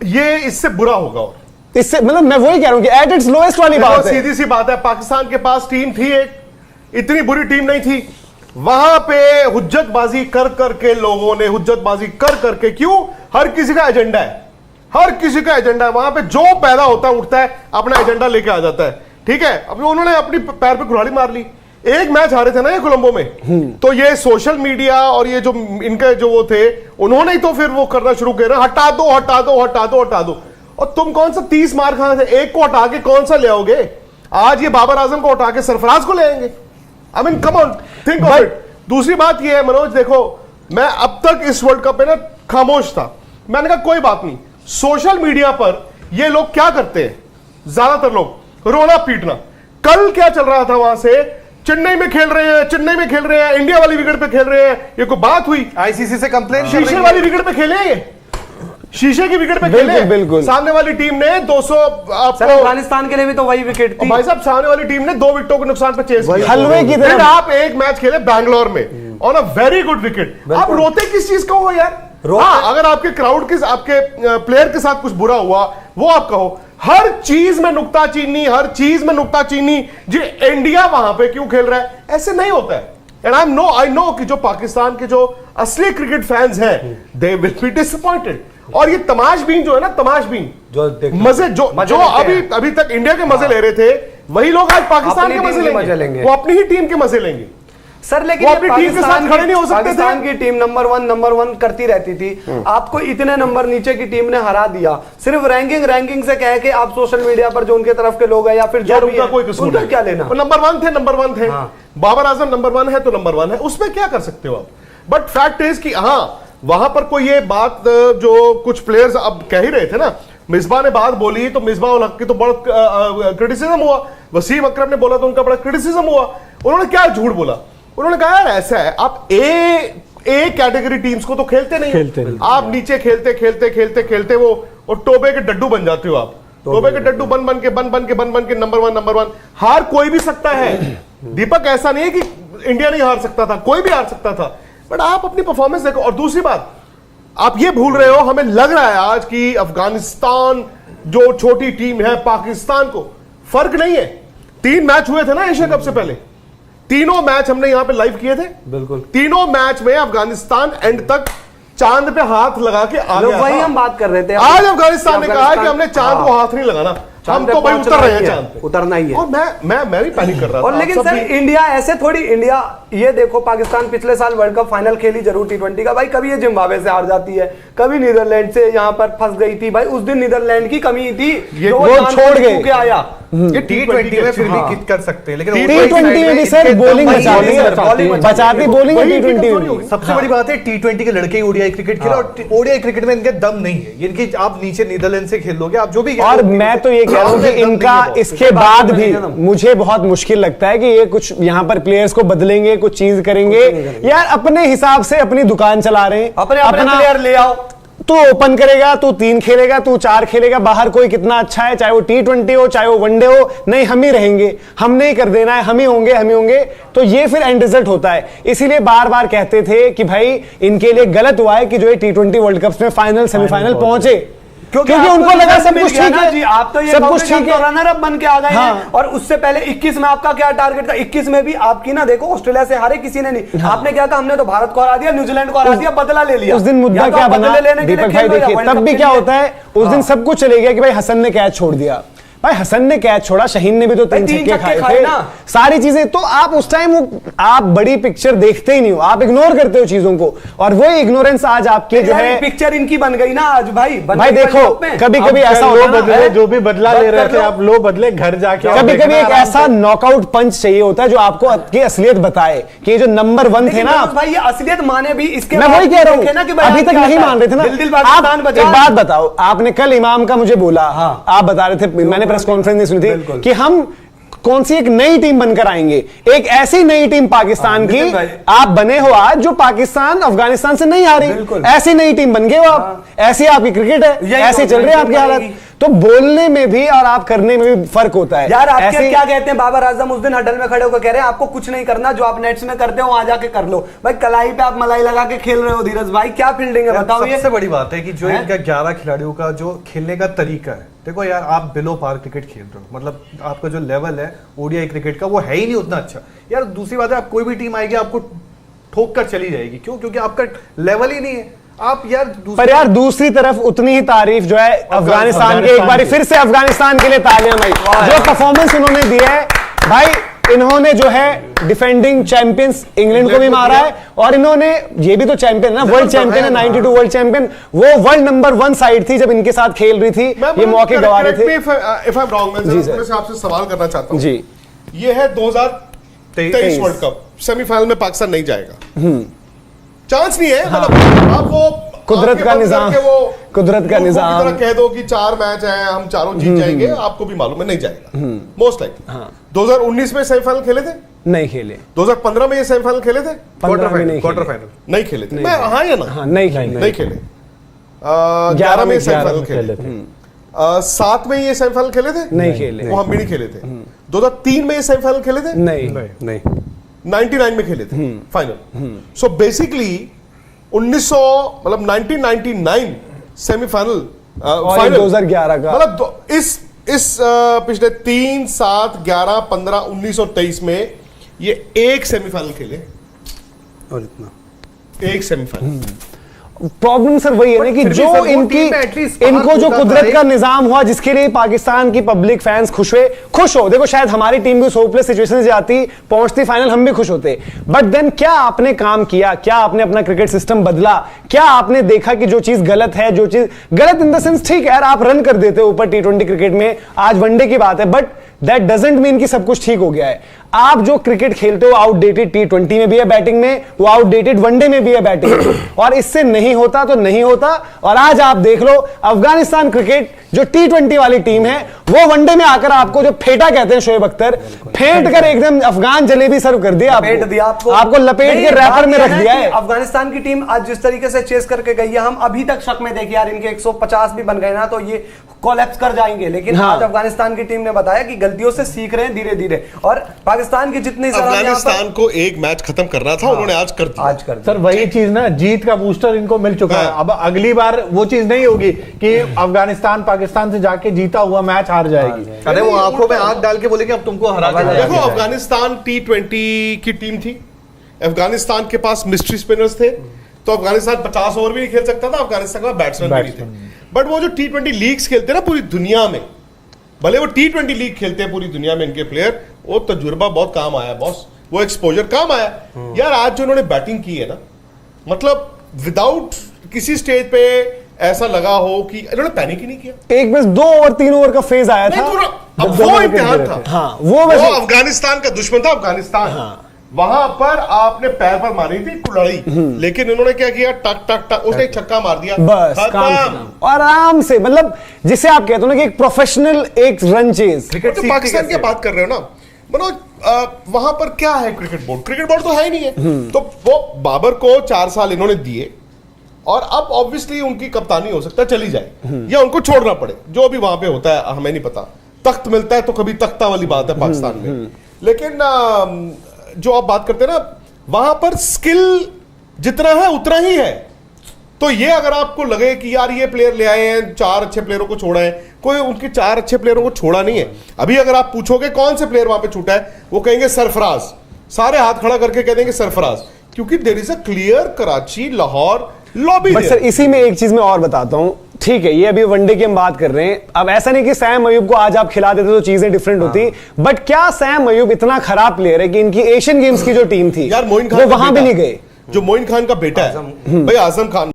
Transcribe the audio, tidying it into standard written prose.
ये इससे बुरा होगा। और इससे मतलब मैं वही कह रहा हूं कि एट इट्स लोएस्ट वाली बात है। सीधी सी बात है, पाकिस्तान के पास टीम थी, एक इतनी बुरी टीम नहीं थी। वहां पे हुज्जतबाजी कर करके लोगों ने हुज्जतबाजी कर करके, क्यों? हर किसी का एजेंडा है, हर किसी का एजेंडा है। वहां पे जो पैदा होता है उठता है, अपना एजेंडा लेके आ जाता है, ठीक है। अब उन्होंने अपनी पैर पे कुल्हाड़ी मार ली। एक मैच हारे थे ना ये कोलंबो में, तो ये सोशल मीडिया और ये जो इनके जो वो थे, उन्होंने ही तो फिर वो करना शुरू किया, हटा दो हटा दो हटा दो हटा दो। और तुम कौन सा 30 मार खाने थे, एक को हटा के कौन सा ले आओगे? आज ये बाबर आजम को हटा के सरफराज को ले आएंगे। I mean come on, think of it. दूसरी बात ये है मनोज, देखो मैं अब तक इस वर्ल्ड कप में ना खामोश था। मैंने कहा कोई बात नहीं, सोशल मीडिया पर ये लोग क्या करते हैं, ज्यादातर लोग रोना पीटना। कल क्या चल रहा था वहां से, चेन्नई में खेल रहे हैं, चेन्नई में खेल रहे हैं, इंडिया वाली विकेट पे खेल रहे हैं, ये कोई बात हुई? आईसीसी से कंप्लेन, शीशे वाली विकेट पे खेले, ये शीशे की विकेट पे खेले। बिल्कुल सामने वाली टीम ने 200, अफगानिस्तान के लिए भी तो वही विकेट थी भाई साहब। सामने वाली टीम ने 2 विकेटों के नुकसान पे चेस किया। हलवे की तरह आप एक मैच खेले बैंगलोर में on a very good wicket. आप रोते किस चीज को हो यार? हाँ, अगर आपके क्राउड के, आपके प्लेयर के साथ कुछ बुरा हुआ वो आप कहो। हर चीज में नुक्ताचीनी, हर चीज में नुक्ताचीनी। जी इंडिया वहां पे क्यों खेल रहा है? ऐसे नहीं होता है। एंड आई नो कि जो पाकिस्तान के जो असली क्रिकेट फैंस हैं, दे विल बी डिसअपॉइंटेड। और ये तमाशबीन जो है ना, तमाशबीन जो मजे जो अभी तक इंडिया के मजे ले रहे थे, वही लोग आज पाकिस्तान के मजे लेंगे। वो अपनी ही टीम के मजे लेंगे सर। लेकिन अपनी टीम के साथ खड़े नहीं हो सकते। पाकिस्तान की टीम नंबर वन करती रहती थी। आपको इतने नंबर नीचे की टीम ने हरा दिया, सिर्फ रैंकिंग से कह के आप सोशल मीडिया पर जो उनके तरफ के लोग हैं या फिर जो उनका कोई कसूर नहीं, क्या लेना? नंबर वन थे। बाबर आजम नंबर 1 है तो नंबर 1 है, उसमें क्या कर सकते हो आप? बट फैक्ट इज कि हाँ, वहां पर कोई ये बात जो कुछ प्लेयर्स अब कह ही रहे थे ना, मिसबा ने बात बोली तो मिसबा उल हक की तो बड़ा क्रिटिसिज्म हुआ, वसीम अकरम ने बोला तो उनका बड़ा क्रिटिसिज्म हुआ। उन्होंने क्या झूठ बोला? उन्होंने कहा यार ऐसा है, आप ए कैटेगरी टीम्स को तो खेलते नहीं, आप नीचे खेलते वो टोबे के डड्डू बन जाते हो। आप टोबे के डड्डू बन बन के नंबर वन। हार कोई भी सकता है दीपक, ऐसा नहीं है कि इंडिया नहीं हार सकता था, कोई भी हार सकता था। बट आप अपनी परफॉर्मेंस देखो। और दूसरी बात, आप ये भूल रहे हो, हमें लग रहा है आज कि अफगानिस्तान जो छोटी टीम है, पाकिस्तान को फर्क नहीं है। 3 मैच हुए थे ना एशिया कप से पहले, तीनों मैच हमने यहां पे लाइव किए थे। बिल्कुल, तीनों मैच में अफगानिस्तान एंड तक चांद पे हाथ लगा के आ गया। वही हम बात कर रहे थे। आज अफगानिस्तान ने कहा कि हमने चांद को हाथ नहीं लगाना, हम तो भाई उतर रहे हैं चांद पे, उतरना ही है। और मैं भी पैनिक कर रहा था। और लेकिन सर इंडिया ऐसे थोड़ी, इंडिया ये देखो, पाकिस्तान पिछले साल वर्ल्ड कप फाइनल खेली जरूर T20 का भाई, कभी ये जिम्बाब्वे से हार जाती है, कभी नीदरलैंड से यहाँ पर फंस गई थी भाई। उस दिन नीदरलैंड की कमी थी, ये वो छोड़ गए आया। ये T20 में फिर भी किक कर सकते हैं, लेकिन T20 में भी सर बॉलिंग बचाती बॉलिंग T20। सबसे बड़ी बात है T20 के लड़के ओडीआई क्रिकेट खेले, और ओडीआई क्रिकेट में इनके दम नहीं है। इनकी आप नीचे नीदरलैंड से खेल लोगे, आप जो भी। और मैं तो ये कह रहा हूं कि इनका इसके बाद भी मुझे बहुत मुश्किल लगता है कि ये कुछ यहाँ पर प्लेयर्स को बदलेंगे, कुछ चीज करेंगे। यार अपने हिसाब से अपनी दुकान चला रहे हैं, अपना प्लेयर ले आओ। तू ओपन करेगा, तू 3 खेलेगा, तू 4 खेलेगा, बाहर कोई कितना अच्छा है, चाहे वो T20 हो चाहे वो वनडे हो, नहीं हम ही रहेंगे, हमने ही कर देना है, हम ही होंगे। तो ये फिर एंड रिजल्ट होता है। इसीलिए बार बार कहते थे कि भाई इनके लिए गलत हुआ है कि जो ये T20 वर्ल्ड कप में फाइनल सेमीफाइनल पहुंचे, क्योंकि उनको लगा सब कुछ ठीक है जी। आप तो ये सब कुछ ठीक है, रनर अप बन के आ गए हैं। और उससे पहले 21 में आपका क्या टारगेट था? 21 में भी आपकी ना देखो, ऑस्ट्रेलिया से हारे किसी ने नहीं। आपने क्या कहा? हमने तो भारत को हरा दिया, न्यूजीलैंड को हरा दिया, बदला ले लिया। उस दिन मुद्दा क्या बना दीपक भाई, देखिए तब भी क्या होता है, उस दिन सब कुछ चले गया कि भाई हसन ने कैच छोड़ दिया। भाई हसन ने कैच छोड़ा, शाहीन ने भी तो 3 छक्के खाए थे, सारी चीजें। तो आप उस टाइम आप बड़ी पिक्चर देखते ही नहीं हो, आप इग्नोर करते हो चीजों को, और वो इग्नोरेंस आज आपके जो है पिक्चर इनकी बन गई ना आज भाई। देखो कभी कभी ऐसा होता है, जो भी बदला ले रहे थे आप लो बदले, घर जाके कभी कभी एक ऐसा नॉकआउट पंच चाहिए होता है जो आपको आपकी असलियत बताए कि जो नंबर 1 थे ना भाई, ये असलियत माने भी इसके। मैं वही कह रहा हूं, अभी तक नहीं मान रहे थे ना। आप एक बात बताओ, आपने कल इमाम का मुझे बोला, आप बता रहे थे, मैंने प्रेस कॉन्फ्रेंस नहीं सुनी थी कि हम कौन सी एक नई टीम बनकर आएंगे, एक ऐसी नई टीम पाकिस्तान की आप बने हो आज, जो पाकिस्तान अफगानिस्तान से नहीं हारी, ऐसी नई टीम बन गए हो आप। ऐसी आपकी क्रिकेट है, ऐसे चल रही है आपकी हालत। तो बोलने में भी और आप करने में भी फर्क होता है। यार आपके क्या कहते हैं बाबर आजम उस दिन हडल में खड़े होकर कह रहे हैं आपको कुछ नहीं करना, जो आप नेट्स में करते हो वहां जाके कर लो। भाई कलाई पे आप मलाई लगा के खेल रहे हो धीरज भाई, क्या फील्डिंग है बताओ। ये सबसे बड़ी बात है कि जो इनका 11 खिलाड़ियों का जो खेलने का तरीका है, देखो यार आप बिलो पार क्रिकेट खेल रहे हो, मतलब आपका जो लेवल है ओडीआई क्रिकेट का वो है ही नहीं उतना अच्छा। यार दूसरी बात है, आप कोई भी टीम आएगी आपको ठोक कर चली जाएगी, क्यों? क्योंकि आपका लेवल ही नहीं है। आप यार पर यार दूसरी तरफ उतनी ही तारीफ जो है अफगानिस्तान के, एक बार फिर से अफगानिस्तान के लिए तालियां भाई, जो परफॉर्मेंस उन्होंने दिया है भाई। इन्होंने जो है डिफेंडिंग चैंपियंस इंग्लैंड को भी मारा है, और इन्होंने ये भी तो चैंपियन है ना, वर्ल्ड चैंपियन है, 92 वर्ल्ड चैंपियन, वो वर्ल्ड नंबर 1 साइड थी जब इनके साथ खेल रही थी, ये मौके गंवा रहे थे। इफ आई एम रॉन्ग, मैं जरा आपसे सवाल करना चाहता हूं जी। ये है 2023 वर्ल्ड कप, सेमीफाइनल में पाकिस्तान नहीं जाएगा, चांस नहीं है, मतलब आप वो कुदरत का निजाम, कुदरत का निजाम कह दो कि 4 मैच हैं हम चारों जीत जाएंगे, आपको भी मालूम है नहीं जाएगा मोस्ट लाइक। 2019 में सेमीफाइनल खेले थे, नहीं खेले। 2015 में ये सेमीफाइनल खेले थे, क्वार्टर फाइनल नहीं खेले थे। मैं हाँ या ना, नहीं खेले, नहीं खेले। 11 में सेमीफाइनल खेले थे, 7 में ये सेमीफाइनल खेले थे, नहीं खेले, वो हम भी नहीं खेले थे। 2003 में ये सेमीफाइनल खेले थे, नहीं। 99 में खेले थे final. So basically 1999 semifinal, final 2011 का, मतलब इस पिछले 3, 7, 11, 15, 19 और 23 में ये एक सेमीफाइनल खेले, और इतना एक सेमीफाइनल। प्रॉब्लम सर वही है ना कि जो इनकी इनको जो कुदरत का निजाम हुआ जिसके लिए पाकिस्तान की पब्लिक फैंस खुश हो। देखो शायद हमारी टीम भी होपलेस सिचुएशन से जाती, पहुंचती फाइनल, हम भी खुश होते, बट देन क्या आपने काम किया, क्या आपने अपना क्रिकेट सिस्टम बदला, क्या आपने देखा कि जो चीज गलत है, जो चीज गलत इन द सेंस, ठीक है यार आप रन कर देते हो ऊपर T20 क्रिकेट में, आज वनडे की बात है, बट दैट डजंट मीन कि सब कुछ ठीक हो गया है। आप जो क्रिकेट खेलते हो आउटडेटेड T20 में भी है बैटिंग में, वो आउटडेटेड वनडे में भी है बैटिंग में, और इससे नहीं होता तो नहीं होता। और आज आप देख लो अफगानिस्तान क्रिकेट जो T20 वाली टीम है, वो वनडे में आकर आपको जो फेंटा कहते हैं शोएब अख्तर, फेंट कर एकदम अफगान जलेबी सर्व कर दिया, आपको लपेट के रैपर में रख दिया है। अफगानिस्तान की टीम आज जिस तरीके से चेस करके गई है, हम अभी तक शक में देखिए यार, इनके 150 भी बन गए ना तो ये कोलैप्स कर जाएंगे, लेकिन आज अफगानिस्तान की टीम ने बताया कि गलतियों से सीख रहे हैं धीरे धीरे, और पाकिस्तान की जितनी अफगानिस्तान को एक मैच खत्म करना था, उन्होंने आज कर दिया। सर वही चीज ना, जीत का बूस्टर इनको मिल चुका है। अब अगली बार वो चीज नहीं होगी कि अफगानिस्तान पाकिस्तान से जाके जीता हुआ मैच हार जाएगी। अरे वो आंखों में आंख डाल के बोले कि अब तुमको हरा के देखो अफगानिस्तान T20 की टीम थी, अफगानिस्तान के पास मिस्ट्री स्पिनर्स थे, तो अफगानिस्तान 50 ओवर भी नहीं खेल सकता था, अफगानिस्तान का बैट्समैन भी नहीं थे। बट वो जो T20 लीग्स खेलते हैं ना पूरी दुनिया में, भले वो T20 लीग खेलते हैं पूरी दुनिया में इनके प्लेयर, वो तजुर्बा बहुत काम आया बॉस, वो एक्सपोजर काम आया। यार आज जो उन्होंने बैटिंग की है ना, मतलब विदाउट किसी स्टेज पे ऐसा लगा हो कि इन्होंने पैनिक ही नहीं किया। एक बस 2 ओवर 3 ओवर का फेज आया था, अब वो इम्तिहान था। हाँ, वो अफगानिस्तान का दुश्मन था अफगानिस्तान। हाँ। वहां पर आपने पैर पर मारी थी कुल्हाड़ी, लेकिन इन्होंने क्या किया, टक टक टक, उसने एक छक्का मार दिया, बस काम आराम से, मतलब जिसे आप कहते हो ना कि एक प्रोफेशनल एक रन चेज। तो पाकिस्तान की बात कर रहे हो ना, मतलब वहां पर क्या है, क्रिकेट बोर्ड तो है ही नहीं है। तो वो बाबर को 4 साल इन्होंने दिए, और अब ऑब्वियसली उनकी कप्तानी हो सकता है चली जाए या उनको छोड़ना पड़े, जो भी वहां पे होता है हमें नहीं पता। तख्त मिलता है तो कभी तख्ता वाली बात है पाकिस्तान में, लेकिन जो आप बात करते हैं ना, वहां पर स्किल जितना है उतना ही है। तो ये अगर आपको लगे कि यार ये प्लेयर ले आए हैं, 4 अच्छे प्लेयरों को छोड़ा है, कोई उनके 4 अच्छे प्लेयरों को छोड़ा नहीं है। अभी अगर आप पूछोगे कौन से प्लेयर वहां पे छूटा है, वो कहेंगे सरफराज, सारे हाथ खड़ा करके कह देंगे सरफराज, क्योंकि there is a clear Karachi Lahore lobby. But sir इसी में एक चीज मैं और बताता हूं, ठीक है ये अभी वनडे की हम बात कर रहे हैं, अब ऐसा नहीं कि सैम अयूब को आज आप खिला देते तो चीजें डिफरेंट होती, बट क्या सैम अयूब इतना खराब प्लेयर है कि इनकी एशियन गेम्स की जो टीम थी यार मोइन वो वहां भी नहीं गए? जो मोइन खान का बेटा है भाई, आजम खान,